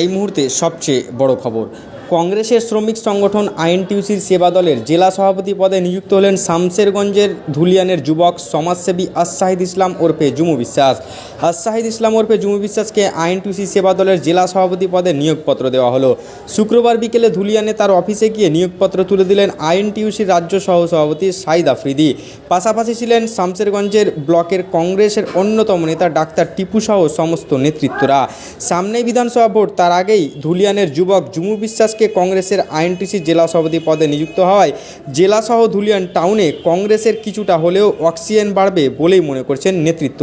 এই মুহূর্তে সবচেয়ে বড় খবর, কংগ্রেসের শ্রমিক সংগঠন আইএনটিইউসির সেবা দলের জেলা সভাপতি পদে নিযুক্ত হলেন শামশেরগঞ্জের ধুলিয়ানের যুবক সমাজসেবী আশাহিদ ইসলাম ওরফে জুমু বিশ্বাস। আশাহিদ ইসলাম ওরফে জুমু বিশ্বাসকে আইএনটিইউসি সেবা দলের জেলা সভাপতি পদে নিয়োগপত্র দেওয়া হলো। শুক্রবার বিকেলে ধুলিয়ানে তার অফিসে গিয়ে নিয়োগপত্র তুলে দিলেন আইএনটিইউসির রাজ্য সহসভাপতি সাইদ আফ্রিদি। পাশাপাশি ছিলেন শামশেরগঞ্জের ব্লকের কংগ্রেসের অন্যতম নেতা ডাক্তার টিপু সহ সমস্ত নেতৃত্বরা। সামনেই বিধানসভা ভোট, তার আগেই ধুলিয়ানের যুবক জুমু বিশ্বাসকে কংগ্রেসের আইএনটিইউসি জেলা সভাপতি পদে নিযুক্ত হওয়ায় জেলাসহ ধুলিয়ান টাউনে কংগ্রেসের কিছুটা হলেও অক্সিজেন বাড়বে বলেই মনে করছেন নেতৃত্ব।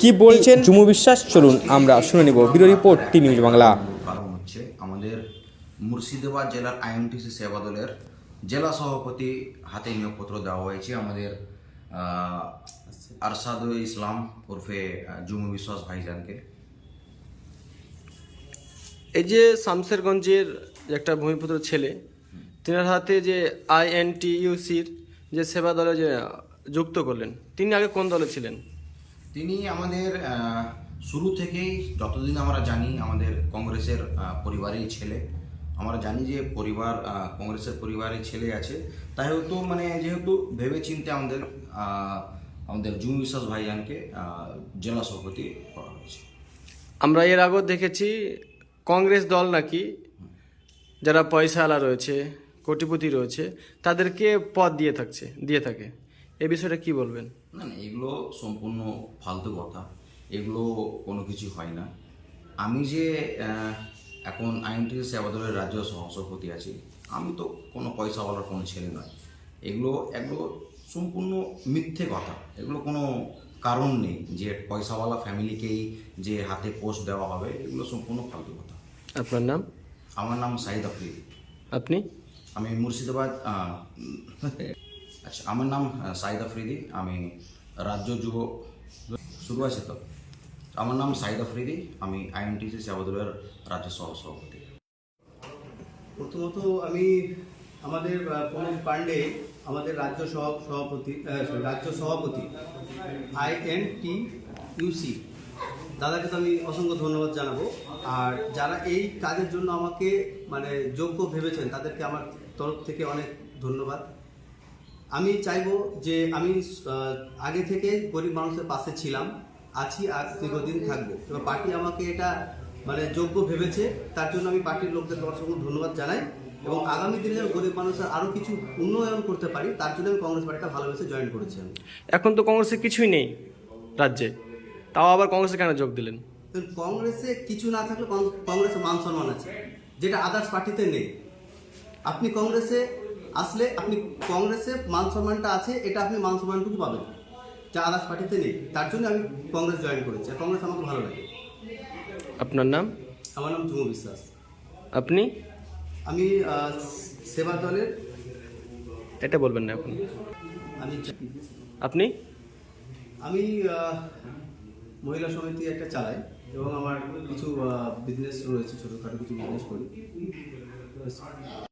কি বলছেন জুমু বিশ্বাস, চলুন আমরা শুনে নেব। ব্যুরো রিপোর্ট, টি নিউজ বাংলা। কারণ হচ্ছে আমাদের মুর্শিদাবাদ জেলার আইএনটিইউসি সেবা দলের জেলা সভাপতি হাতে নিয়োগপত্র দেওয়া হয়েছে আমাদের আরশাদুল ইসলাম ওরফে জুমু বিশ্বাস ভাইজানকে। এই যে শামশেরগঞ্জের একটা ভূমিপুত্র ছেলে, তিনার হাতে যে আইএনটিইউসির যে সেবা দলে যে যুক্ত করলেন, তিনি আগে কোন দলে ছিলেন? তিনি আমাদের শুরু থেকেই, যতদিন আমরা জানি, আমাদের কংগ্রেসের পরিবারেই ছেলে। আমরা জানি যে পরিবার কংগ্রেসের পরিবারের ছেলে আছে, তাই হয়তো যেহেতু ভেবে চিন্তে আমাদের জুমু বিশ্বাস ভাইজানকে জেলা সভাপতি করা হয়েছে। আমরা এর আগেও দেখেছি কংগ্রেস দল নাকি যারা পয়সাওয়ালা রয়েছে, কোটিপতি রয়েছে, তাদেরকে পদ দিয়ে থাকে। এই বিষয়টা কি বলবেন? না, এগুলো সম্পূর্ণ ফালতু কথা, এগুলো কোনো কিছু হয় না। আমি যে এখন আইএনটিইউসি সেবা দলের রাজ্য সভাপতি আছি, আমি তো কোনো পয়সাওয়ালার কোনো ছেলে নয়। এগুলো সম্পূর্ণ মিথ্যে কথা, এগুলো কোনো কারণ নেই যে পয়সাওয়ালা ফ্যামিলিকেই যে হাতে পোস্ট দেওয়া হবে, এগুলো সম্পূর্ণ ফালতু কথা। আপনার নাম? আমার নাম সাইদ আফ্রিদি। আপনি? আমি মুর্শিদাবাদ আচ্ছা, আমার নাম সাইদ আফ্রিদি, আমি রাজ্য যুব শুরু আছে তো। আমার নাম সাইদ আফ্রিদি, আমি আইএনটিইউসি সেবা দলের রাজ্য সহসভাপতি। প্রথমত আমি আমাদের প্রণব পাণ্ডে, আমাদের রাজ্য সভাপতি আইএনটিইউসি দাদাকে তো আমি অসংখ্য ধন্যবাদ জানাবো। আর যারা এই কাজের জন্য আমাকে যোগ্য ভেবেছেন, তাদেরকে আমার তরফ থেকে অনেক ধন্যবাদ। আমি চাইবো যে আমি আগে থেকে গরিব মানুষের পাশে ছিলাম, আছি, আর দীর্ঘদিন থাকবো। এবার পার্টি আমাকে এটা যোগ্য ভেবেছে, তার জন্য আমি পার্টির লোকদেরকে অসংখ্য ধন্যবাদ জানাই। এবং আগামী দিনে যেন গরিব মানুষের আরও কিছু উন্নয়ন করতে পারি, তার জন্য আমি কংগ্রেস পার্টিটা ভালোবেসে জয়েন করেছি। এখন তো কংগ্রেসে কিছুই নেই রাজ্যে, তাও আবার কংগ্রেসে কেন যোগ দিলেন? কংগ্রেসে কিছু না থাকলে কংগ্রেসে মান সম্মান আছে, যেটা আদার্স পার্টিতে নেই। আপনি কংগ্রেসে আসলে আপনি কংগ্রেসে মান সম্মানটা আছে, এটা আপনি মান সম্মানটুকু পাবেন, যা আদার্স পার্টিতে নেই। তার জন্য আমি কংগ্রেস জয়েন করেছি, আর কংগ্রেস আমাকে ভালো লাগে। আপনার নাম? আমার নাম জুমু বিশ্বাস। আপনি? আমি সেবা দলের, এটা বলবেন না এখন। আমি আপনি? মহিলা সমিতি একটা চালাই, এবং আমার কিছু বিজনেস রয়েছে, ছোটোখাটো কিছু বিজনেস করি।